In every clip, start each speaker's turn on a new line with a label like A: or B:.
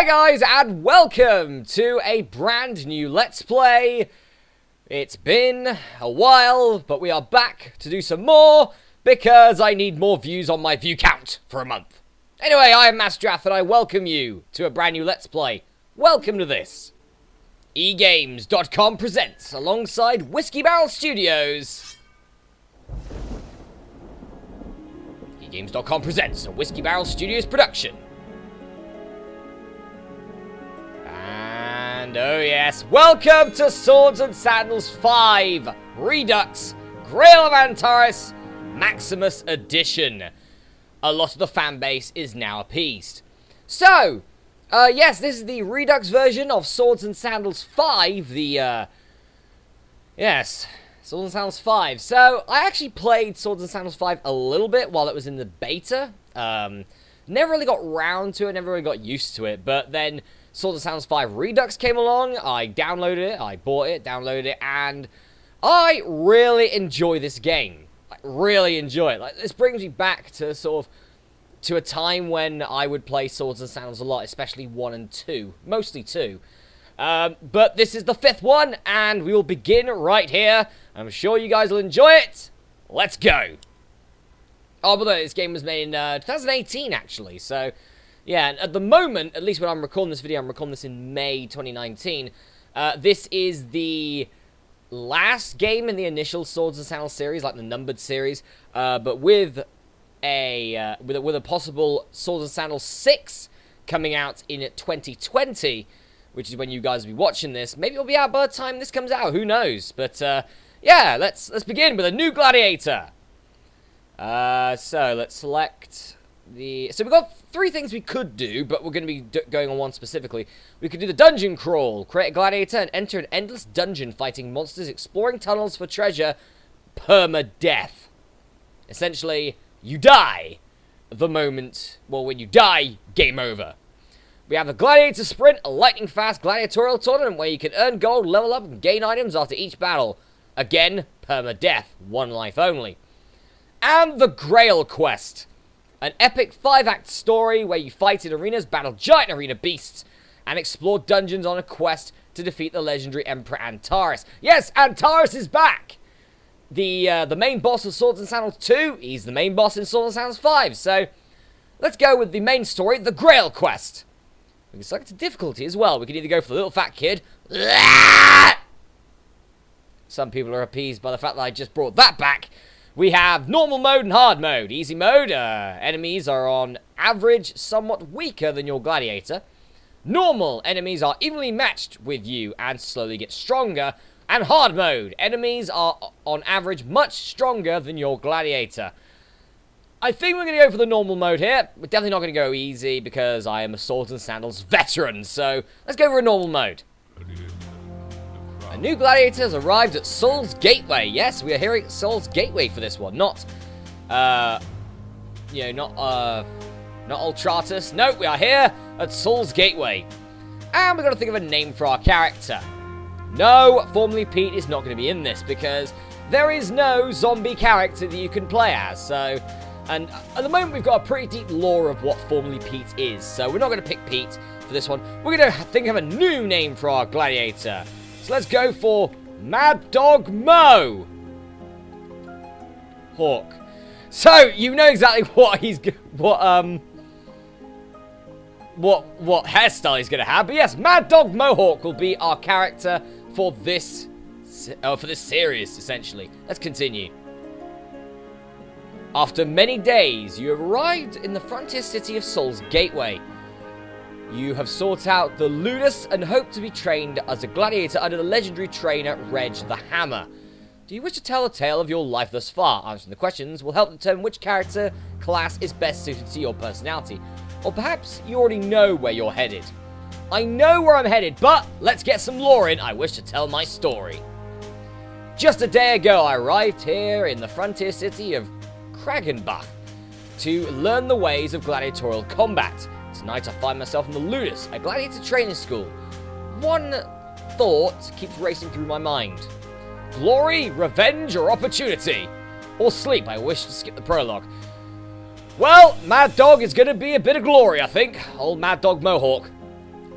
A: guys, and welcome to a brand new Let's Play. It's been a while, but we are back to do some more, because I need more views on my view count for a month. Anyway, I am Masterath, and I welcome you to a brand new Let's Play. Welcome to this. eGames.com presents, alongside Whiskey Barrel Studios. eGames.com presents a Whiskey Barrel Studios production. And oh yes, welcome to Swords and Sandals 5, Redux, Grail of Antares, Maximus Edition. A lot of the fanbase is now appeased. So, yes, this is the Redux version of Swords and Sandals 5, yes, Swords and Sandals 5. So, I actually played Swords and Sandals 5 a little bit while it was in the beta. Never really got round to it, never really got used to it, but then Swords and Sandals 5 Redux came along, I downloaded it, I bought it, downloaded it, and I really enjoy this game. Like, really enjoy it. Like, this brings me back to to a time when I would play Swords and Sandals a lot, especially 1 and 2, mostly 2. But this is the 5th one, and we will begin right here. I'm sure you guys will enjoy it. Let's go. Oh, but this game was made in 2018, actually, so yeah, and at the moment, at least when I'm recording this video, I'm recording this in May 2019, this is the last game in the initial Swords and Sandals series, like the numbered series, but with a possible Swords and Sandals 6 coming out in 2020, which is when you guys will be watching this. Maybe it'll be out by the time this comes out, who knows? But yeah, let's begin with a new gladiator. So let's select so we've got 3 things we could do, but we're going to be going on one specifically. We could do the dungeon crawl, create a gladiator, and enter an endless dungeon fighting monsters, exploring tunnels for treasure, permadeath. Essentially, you die the moment, well, when you die, game over. We have a gladiator sprint, a lightning fast gladiatorial tournament where you can earn gold, level up, and gain items after each battle. Again, permadeath, 1 life only. And the Grail quest. An epic 5-act story where you fight in arenas, battle giant arena beasts, and explore dungeons on a quest to defeat the legendary Emperor Antares. Yes, Antares is back! The main boss of Swords and Sandals 2, he's the main boss in Swords and Sandals 5, so let's go with the main story, the Grail quest. We can select a difficulty as well. We can either go for the little fat kid. Some people are appeased by the fact that I just brought that back. We have normal mode and hard mode. Easy mode, enemies are on average somewhat weaker than your gladiator. Normal, enemies are evenly matched with you and slowly get stronger. And hard mode, enemies are on average much stronger than your gladiator. I think we're going to go for the normal mode here. We're definitely not going to go easy because I am a Swords and Sandals veteran. So let's go for a normal mode. A new gladiator has arrived at Soul's Gateway. Yes, we are here at Soul's Gateway for this one. Not Ultratus. No, we are here at Soul's Gateway. And we've got to think of a name for our character. No, formerly Pete is not going to be in this because there is no zombie character that you can play as. So, and at the moment we've got a pretty deep lore of what formerly Pete is. So we're not going to pick Pete for this one. We're going to think of a new name for our gladiator. So let's go for Mad Dog Mo Hawk. So you know exactly what what hairstyle he's going to have. But yes, Mad Dog Mohawk will be our character for this series, essentially. Let's continue. After many days, you have arrived in the frontier city of Soul's Gateway. You have sought out the Ludus and hope to be trained as a gladiator under the legendary trainer Reg the Hammer. Do you wish to tell a tale of your life thus far? Answering the questions will help determine which character class is best suited to your personality. Or perhaps you already know where you're headed. I know where I'm headed, but let's get some lore in. I wish to tell my story. Just a day ago, I arrived here in the frontier city of Kragenbach to learn the ways of gladiatorial combat. Tonight I find myself in the Ludus, a gladiator training school. One thought keeps racing through my mind. Glory, revenge, or opportunity? Or sleep? I wish to skip the prologue. Well, Mad Dog is going to be a bit of glory, I think. Old Mad Dog Mohawk.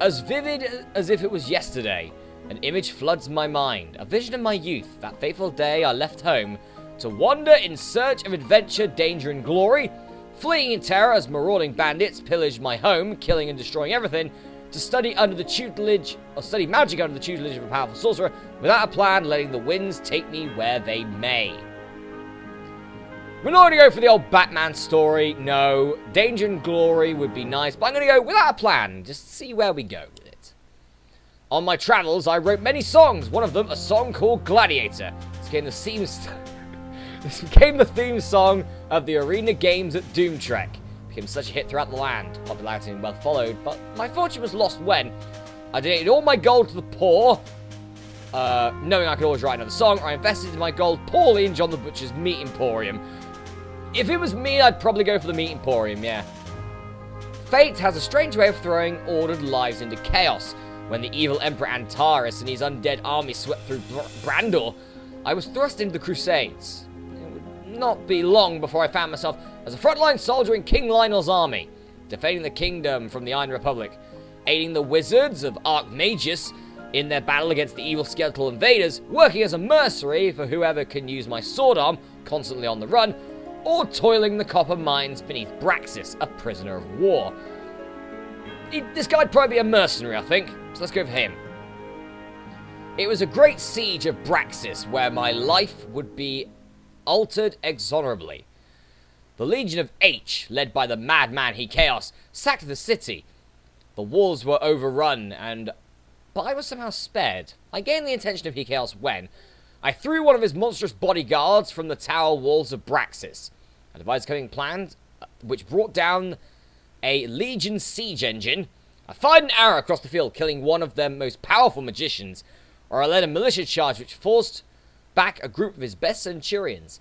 A: As vivid as if it was yesterday, an image floods my mind, a vision of my youth, that fateful day I left home, to wander in search of adventure, danger, and glory, fleeing in terror as marauding bandits pillaged my home, killing and destroying everything, to study magic under the tutelage of a powerful sorcerer, without a plan, letting the winds take me where they may. We're not going to go for the old Batman story, no. Danger and glory would be nice, but I'm going to go without a plan, just see where we go with it. On my travels, I wrote many songs, one of them a song called Gladiator. This became the theme song of the arena games at Doomtrek. Became such a hit throughout the land, popularity and wealth followed, but my fortune was lost when I donated all my gold to the poor, knowing I could always write another song, or I invested my gold poorly in John the Butcher's Meat Emporium. If it was me, I'd probably go for the Meat Emporium, yeah. Fate has a strange way of throwing ordered lives into chaos. When the evil Emperor Antares and his undead army swept through Brandor, I was thrust into the Crusades. It would not be long before I found myself as a frontline soldier in King Lionel's army, defending the kingdom from the Iron Republic, aiding the wizards of Archmagus in their battle against the evil skeletal invaders, working as a mercenary for whoever can use my sword arm, constantly on the run, or toiling the copper mines beneath Braxis, a prisoner of war. This guy'd probably be a mercenary, I think, so let's go for him. It was a great siege of Braxis, where my life would be altered exonerably. The Legion of H, led by the madman Chaos, sacked the city. The walls were overrun, but I was somehow spared. I gained the attention of Chaos when I threw one of his monstrous bodyguards from the tower walls of Braxis. I devised a cunning plan, which brought down a Legion siege engine. I fired an arrow across the field, killing one of their most powerful magicians, or I led a militia charge which forced back a group of his best centurions.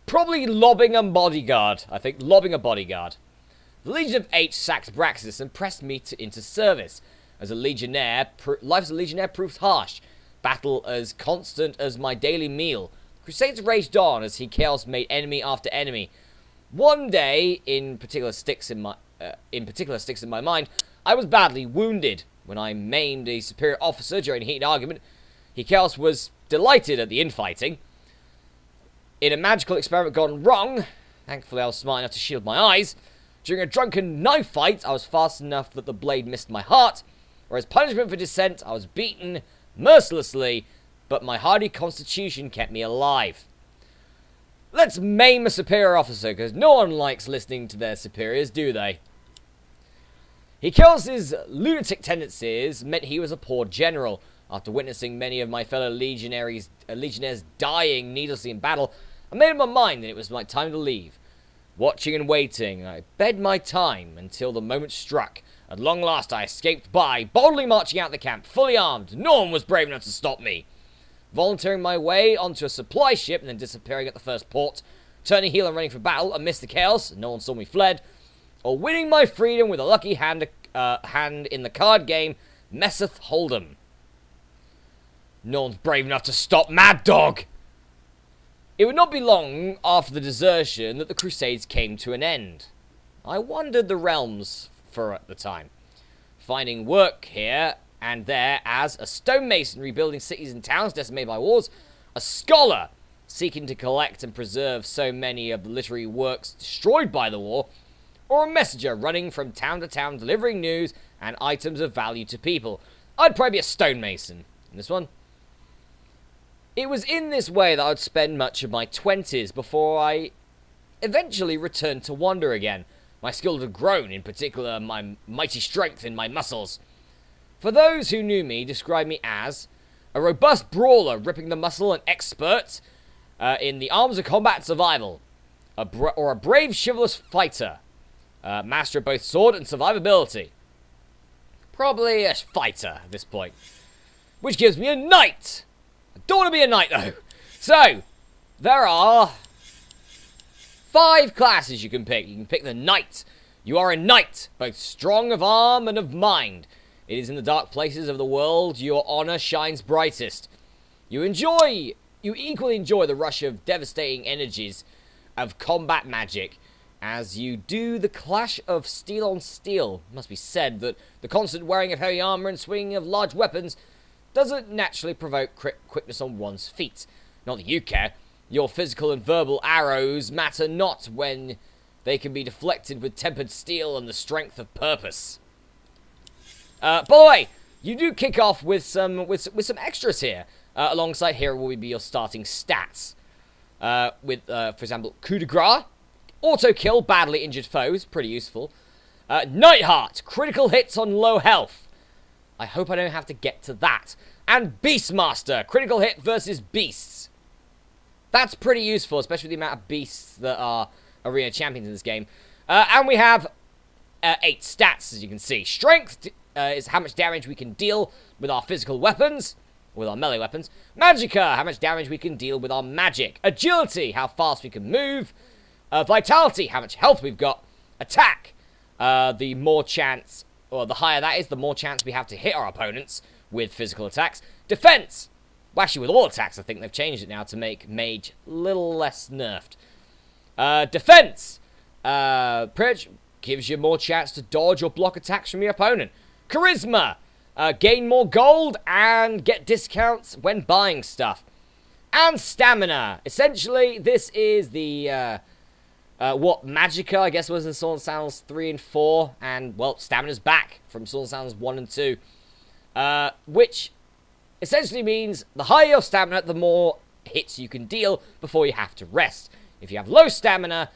A: Probably lobbing a bodyguard. I think lobbing a bodyguard. The Legion of H sacked Braxis and pressed me into service. As a legionnaire, life as a legionnaire proved harsh. Battle as constant as my daily meal. Crusades raged on as Chaos made enemy after enemy. One day, in particular sticks in my mind, I was badly wounded. When I maimed a superior officer during a heated argument, Chaos was delighted at the infighting. In a magical experiment gone wrong, thankfully I was smart enough to shield my eyes. During a drunken knife fight, I was fast enough that the blade missed my heart, or as punishment for dissent, I was beaten mercilessly, but my hardy constitution kept me alive. Let's maim a superior officer, because no one likes listening to their superiors, do they? Chaos's lunatic tendencies meant he was a poor general. After witnessing many of my fellow legionnaires dying needlessly in battle, I made up my mind that it was my time to leave. Watching and waiting, I bed my time until the moment struck. At long last I escaped by, boldly marching out the camp, fully armed. No one was brave enough to stop me. Volunteering my way onto a supply ship and then disappearing at the first port, turning heel and running for battle amidst the chaos, no one saw me fled, or winning my freedom with a lucky hand in the card game, Messeth Hold'em. No one's brave enough to stop Mad Dog! It would not be long after the desertion that the Crusades came to an end. I wandered the realms for the time, finding work here and there as a stonemason rebuilding cities and towns decimated by wars, a scholar seeking to collect and preserve so many of the literary works destroyed by the war, or a messenger running from town to town delivering news and items of value to people. I'd probably be a stonemason in this one. It was in this way that I'd spend much of my 20s before I eventually returned to wander again. My skill had grown, in particular my mighty strength in my muscles. For those who knew me, described me as a robust brawler, ripping the muscle, and expert in the arms of combat and survival, or a brave, chivalrous fighter, master of both sword and survivability. Probably a fighter at this point, which gives me a knight. I don't want to be a knight though. So there are 5 classes you can pick. You can pick the knight. You are a knight, both strong of arm and of mind. It is in the dark places of the world your honor shines brightest. You equally enjoy the rush of devastating energies of combat magic, as you do the clash of steel on steel. It must be said that the constant wearing of heavy armor and swinging of large weapons doesn't naturally provoke quickness on one's feet. Not that you care. Your physical and verbal arrows matter not when they can be deflected with tempered steel and the strength of purpose. By the way, you do kick off with some extras here. Alongside here will be your starting stats. For example, coup de grace, auto kill badly injured foes, pretty useful. Nightheart, critical hits on low health. I hope I don't have to get to that. And Beastmaster, critical hit versus beasts. That's pretty useful, especially with the amount of beasts that are arena champions in this game. And we have 8 stats, as you can see. Strength is how much damage we can deal with our physical weapons, with our melee weapons. Magicka, how much damage we can deal with our magic. Agility, how fast we can move. Vitality, how much health we've got. Attack, the more chance, or the higher that is, the more chance we have to hit our opponents with physical attacks. Defense, well, actually with all attacks, I think they've changed it now to make mage a little less nerfed. Defense, pretty much gives you more chance to dodge or block attacks from your opponent. Charisma, gain more gold and get discounts when buying stuff. And stamina, essentially this is the what Magicka, I guess, was in Swords and Sandals 3 and 4, and, well, Stamina's back from Swords and Sandals 1 and 2, which essentially means the higher your stamina, the more hits you can deal before you have to rest. If you have low stamina,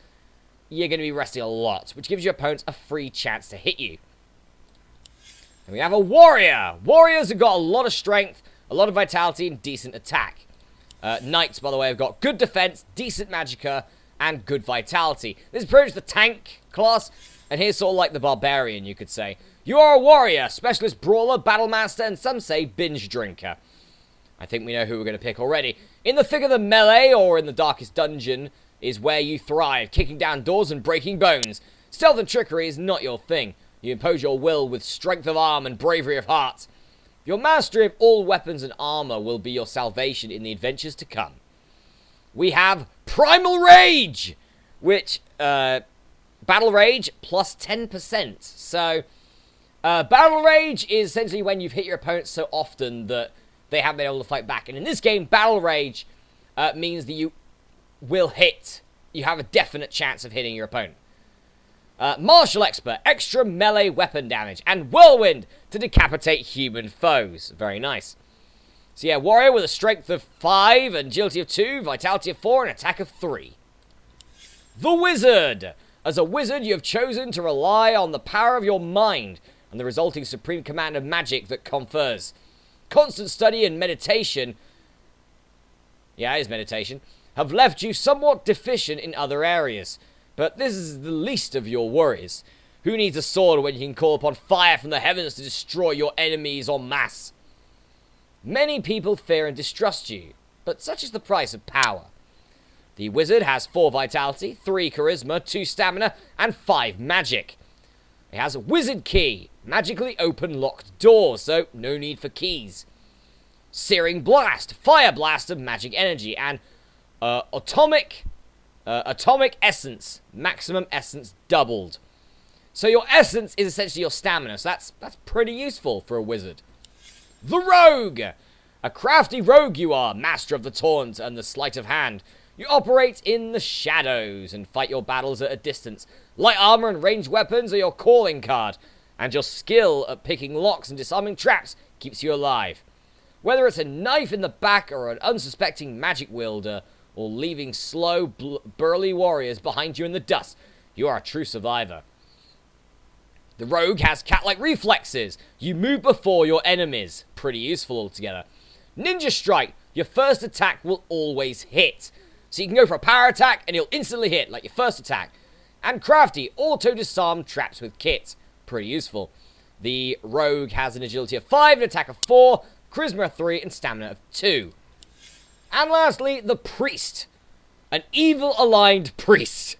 A: you're going to be resting a lot, which gives your opponents a free chance to hit you. And we have a warrior. Warriors have got a lot of strength, a lot of vitality, and decent attack. Knights, by the way, have got good defense, decent magicka, and good vitality. This is pretty much the tank class, and here's sort of like the barbarian, you could say. You are a warrior, specialist brawler, battle master, and some say binge drinker. I think we know who we're going to pick already. In the thick of the melee, or in the darkest dungeon, is where you thrive, kicking down doors and breaking bones. Stealth and trickery is not your thing. You impose your will with strength of arm and bravery of heart. Your mastery of all weapons and armor will be your salvation in the adventures to come. We have Primal Rage, which, Battle Rage plus 10%. So, Battle Rage is essentially when you've hit your opponents so often that they haven't been able to fight back. And in this game, Battle Rage means that you will hit. You have a definite chance of hitting your opponent. Martial Expert, extra melee weapon damage, and Whirlwind to decapitate human foes. Very nice. So yeah, Warrior with a strength of 5, agility of 2, vitality of 4, and attack of 3. The Wizard. As a wizard, you have chosen to rely on the power of your mind and the resulting supreme command of magic that confers. Constant study and meditation, yeah, it is meditation, have left you somewhat deficient in other areas. But this is the least of your worries. Who needs a sword when you can call upon fire from the heavens to destroy your enemies en masse? Many people fear and distrust you, but such is the price of power. The wizard has 4 vitality, 3 charisma, 2 stamina, and 5 magic. He has a wizard key, magically open locked doors, so no need for keys. Searing blast, fire blast of magic energy, and atomic essence, maximum essence doubled. So your essence is essentially your stamina, so that's pretty useful for a wizard. The Rogue! A crafty rogue you are, master of the taunt and the sleight of hand. You operate in the shadows and fight your battles at a distance. Light armor and ranged weapons are your calling card, and your skill at picking locks and disarming traps keeps you alive. Whether it's a knife in the back or an unsuspecting magic wielder, or leaving slow, burly warriors behind you in the dust, you are a true survivor. The Rogue has cat-like reflexes. You move before your enemies. Pretty useful altogether. Ninja Strike. Your first attack will always hit. So you can go for a power attack and it'll instantly hit, like your first attack. And Crafty. Auto-disarm traps with kit. Pretty useful. The Rogue has an agility of 5, an attack of 4, charisma of 3, and stamina of 2. And lastly, the Priest. An evil-aligned priest.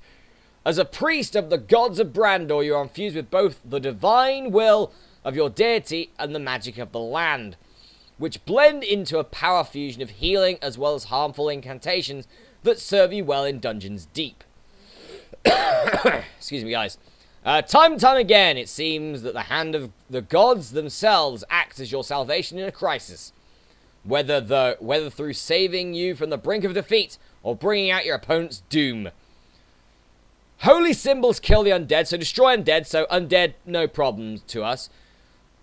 A: As a priest of the gods of Brandor, you are infused with both the divine will of your deity and the magic of the land, which blend into a power fusion of healing as well as harmful incantations that serve you well in dungeons deep. Excuse me, guys. Time and time again, it seems that the hand of the gods themselves acts as your salvation in a crisis. Whether through saving you from the brink of defeat or bringing out your opponent's doom. Holy symbols kill the undead, so destroy undead, so undead, no problem to us.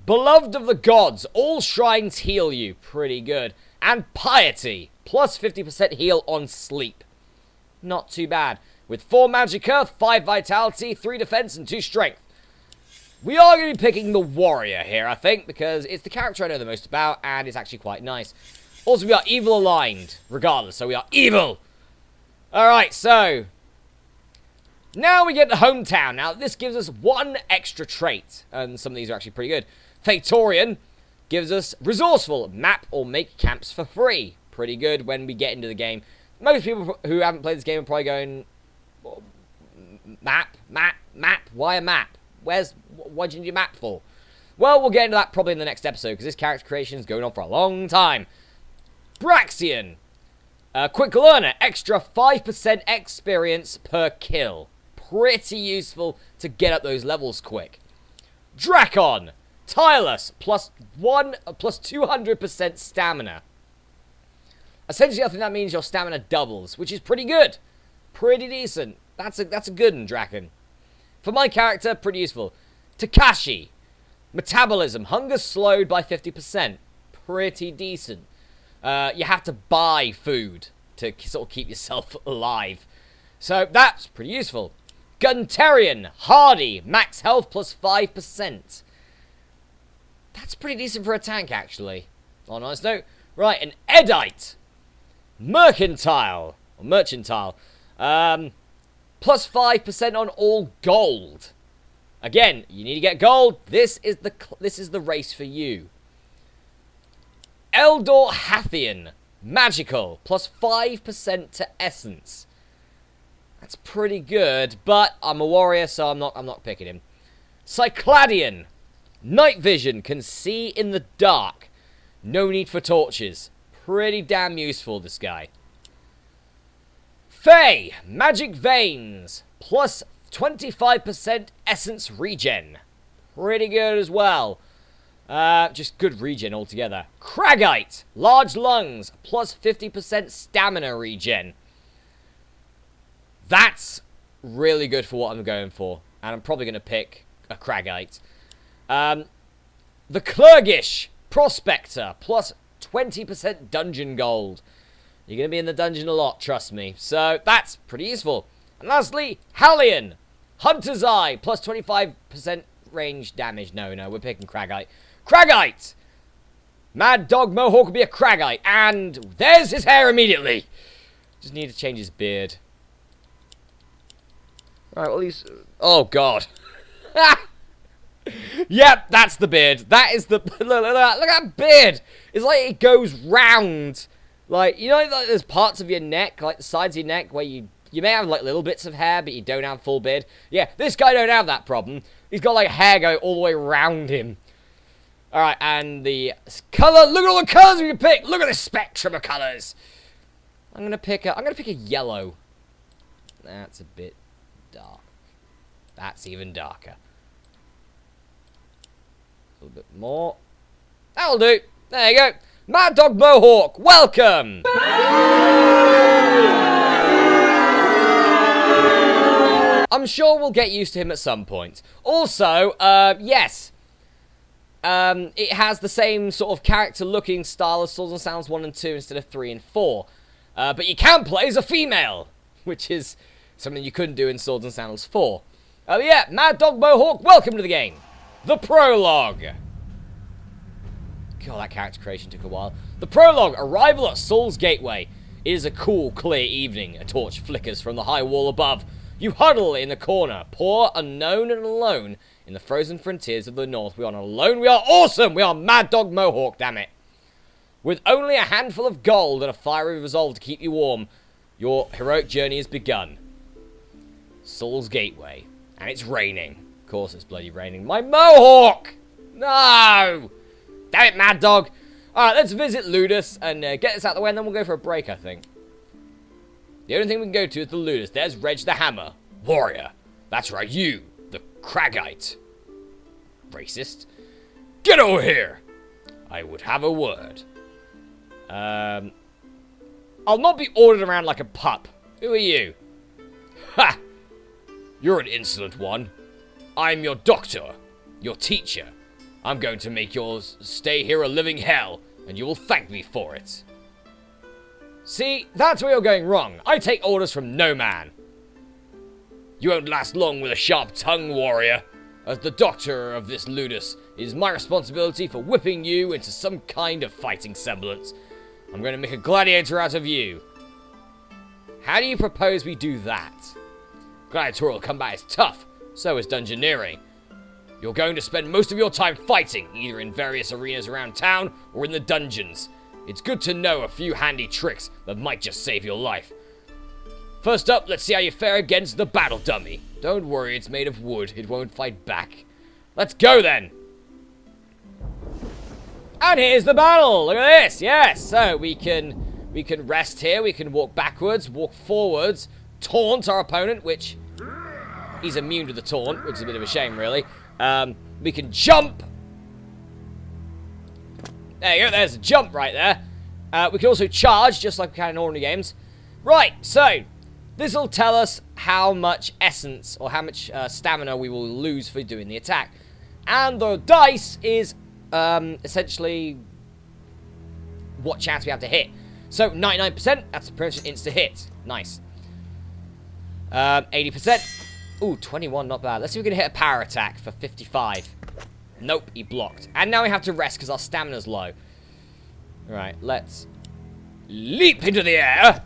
A: Beloved of the gods, all shrines heal you. Pretty good. And piety, plus 50% heal on sleep. Not too bad. With 4 magic earth, 5 vitality, 3 defense, and 2 strength. We are going to be picking the warrior here, I think, because it's the character I know the most about, and it's actually quite nice. Also, we are evil aligned, regardless, so we are evil. Alright, so now we get to hometown. Now, this gives us 1 extra trait, and some of these are actually pretty good. Fatorian gives us resourceful, map or make camps for free. Pretty good when we get into the game. Most people who haven't played this game are probably going, well, map, why a map? What do you need a map for? Well, we'll get into that probably in the next episode, because this character creation is going on for a long time. Braxian. Quick learner, extra 5% experience per kill. Pretty useful to get up those levels quick. Drakon. Tireless, plus 200% stamina. Essentially, I think that means your stamina doubles, which is pretty good. Pretty decent. That's a good one, Drakon. For my character, pretty useful. Takashi. Metabolism. Hunger slowed by 50%. Pretty decent. You have to buy food to sort of keep yourself alive. So, that's pretty useful. Gunterian. Hardy. Max health plus 5%. That's pretty decent for a tank, actually. On a nice note. Right, an Edite. Mercantile. Or merchantile. Plus 5% on all gold. Again, you need to get gold. This is the race for you. Eldor Hathian. Magical. Plus 5% to essence. That's pretty good, but I'm a warrior, so I'm not picking him. Cycladian. Night vision, can see in the dark. No need for torches. Pretty damn useful, this guy. Fae, magic veins, plus 25% essence regen. Pretty good as well. Just good regen altogether. Cragite, large lungs, plus 50% stamina regen. That's really good for what I'm going for. And I'm probably going to pick a Cragite. The Clergish Prospector, plus 20% dungeon gold. You're going to be in the dungeon a lot, trust me. So, that's pretty useful. And lastly, Hallian. Hunter's Eye, plus 25% range damage. No, we're picking Cragite. Cragite! Mad Dog Mohawk will be a Cragite. And there's his hair immediately. Just need to change his beard. Alright, well, he's... Oh, God. Yep, that's the beard. That is the... Look at that beard. It's like it goes round. Like, you know, like there's parts of your neck, like the sides of your neck, where you may have, like, little bits of hair, but you don't have full beard. Yeah, this guy don't have that problem. He's got, like, hair going all the way around him. Alright, and the colour. Look at all the colours we can pick. Look at the spectrum of colours. I'm gonna pick a yellow. That's a bit dark. That's even darker. A little bit more. That'll do. There you go. Mad Dog Mohawk, welcome! I'm sure we'll get used to him at some point. Also, yes. It has the same sort of character-looking style as Swords and Sandals 1 and 2 instead of 3 and 4. But you can play as a female, which is something you couldn't do in Swords and Sandals 4. Yeah, Mad Dog Mohawk, welcome to the game. The Prologue. God, that character creation took a while. The Prologue, arrival at Saul's Gateway. It is a cool, clear evening. A torch flickers from the high wall above. You huddle in the corner, poor, unknown, and alone in the frozen frontiers of the north. We are not alone, we are awesome! We are Mad Dog Mohawk, damn it. With only a handful of gold and a fiery resolve to keep you warm, your heroic journey has begun. Saul's Gateway. And it's raining. Of course it's bloody raining. My Mohawk! No! Damn it, Mad Dog. Alright, let's visit Ludus and get this out of the way, and then we'll go for a break, I think. The only thing we can go to is the Ludus. There's Reg the Hammer. Warrior. That's right, you, the Cragite. Racist. Get over here. I would have a word. I'll not be ordered around like a pup. Who are you? Ha! You're an insolent one. I'm your doctor, your teacher. I'm going to make your stay here a living hell, and you will thank me for it. See, that's where you're going wrong. I take orders from no man. You won't last long with a sharp tongue, warrior. As the doctor of this ludus, it is my responsibility for whipping you into some kind of fighting semblance. I'm going to make a gladiator out of you. How do you propose we do that? Gladiatorial combat is tough, so is dungeoneering. You're going to spend most of your time fighting, either in various arenas around town or in the dungeons. It's good to know a few handy tricks that might just save your life. First up, let's see how you fare against the battle dummy. Don't worry, it's made of wood. It won't fight back. Let's go then! And here's the battle! Look at this! Yes! So, we can rest here, we can walk backwards, walk forwards, taunt our opponent, which he's immune to the taunt, which is a bit of a shame, really. We can jump. There you go, there's a jump right there. We can also charge, just like we can in ordinary games. Right, so, this will tell us how much essence, or how much stamina we will lose for doing the attack. And the dice is, essentially, what chance we have to hit. So, 99%, that's pretty much an insta-hit. Nice. 80%. Ooh, 21, not bad. Let's see if we can hit a power attack for 55. Nope, he blocked. And now we have to rest because our stamina's low. Alright, let's leap into the air.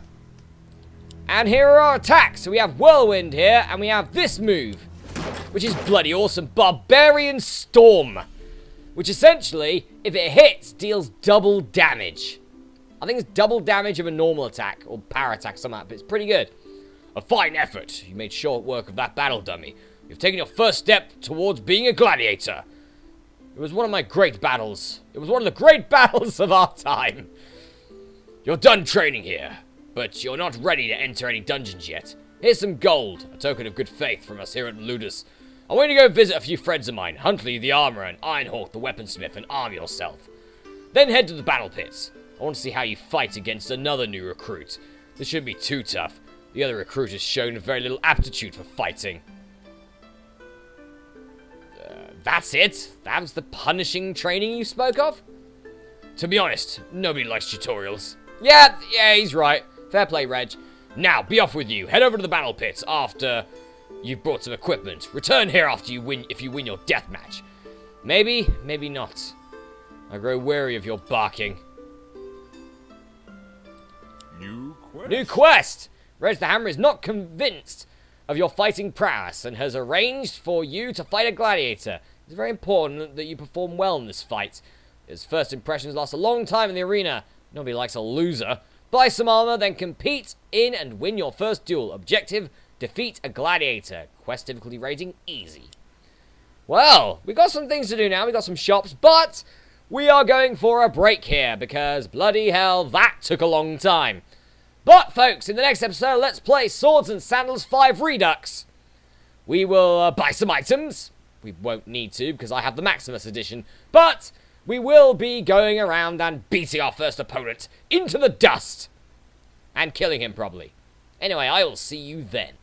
A: And here are our attacks. So we have Whirlwind here, and we have this move, which is bloody awesome. Barbarian Storm. Which essentially, if it hits, deals double damage. I think it's double damage of a normal attack, or power attack, something like that, but it's pretty good. A fine effort. You made short work of that battle dummy. You've taken your first step towards being a gladiator. It was one of my great battles. It was one of the great battles of our time. You're done training here, but you're not ready to enter any dungeons yet. Here's some gold, a token of good faith from us here at Ludus. I want you to go visit a few friends of mine, Huntley the Armourer and Ironhawk the Weaponsmith, and arm yourself. Then head to the battle pits. I want to see how you fight against another new recruit. This shouldn't be too tough. The other recruit has shown very little aptitude for fighting. That's it? That was the punishing training you spoke of? To be honest, nobody likes tutorials. Yeah, he's right. Fair play, Reg. Now, be off with you. Head over to the battle pits after you've brought some equipment. Return here after you win, if you win your death match. Maybe, maybe not. I grow weary of your barking. New quest! Reg the Hammer is not convinced of your fighting prowess and has arranged for you to fight a gladiator. It's very important that you perform well in this fight. His first impressions last a long time in the arena. Nobody likes a loser. Buy some armor, then compete in and win your first duel. Objective, defeat a gladiator. Quest difficulty rating, easy. Well, we got some things to do now. We got some shops, but we are going for a break here because bloody hell, that took a long time. But, folks, in the next episode, let's play Swords and Sandals 5 Redux. We will buy some items. We won't need to because I have the Maximus edition. But we will be going around and beating our first opponent into the dust. And killing him, probably. Anyway, I will see you then.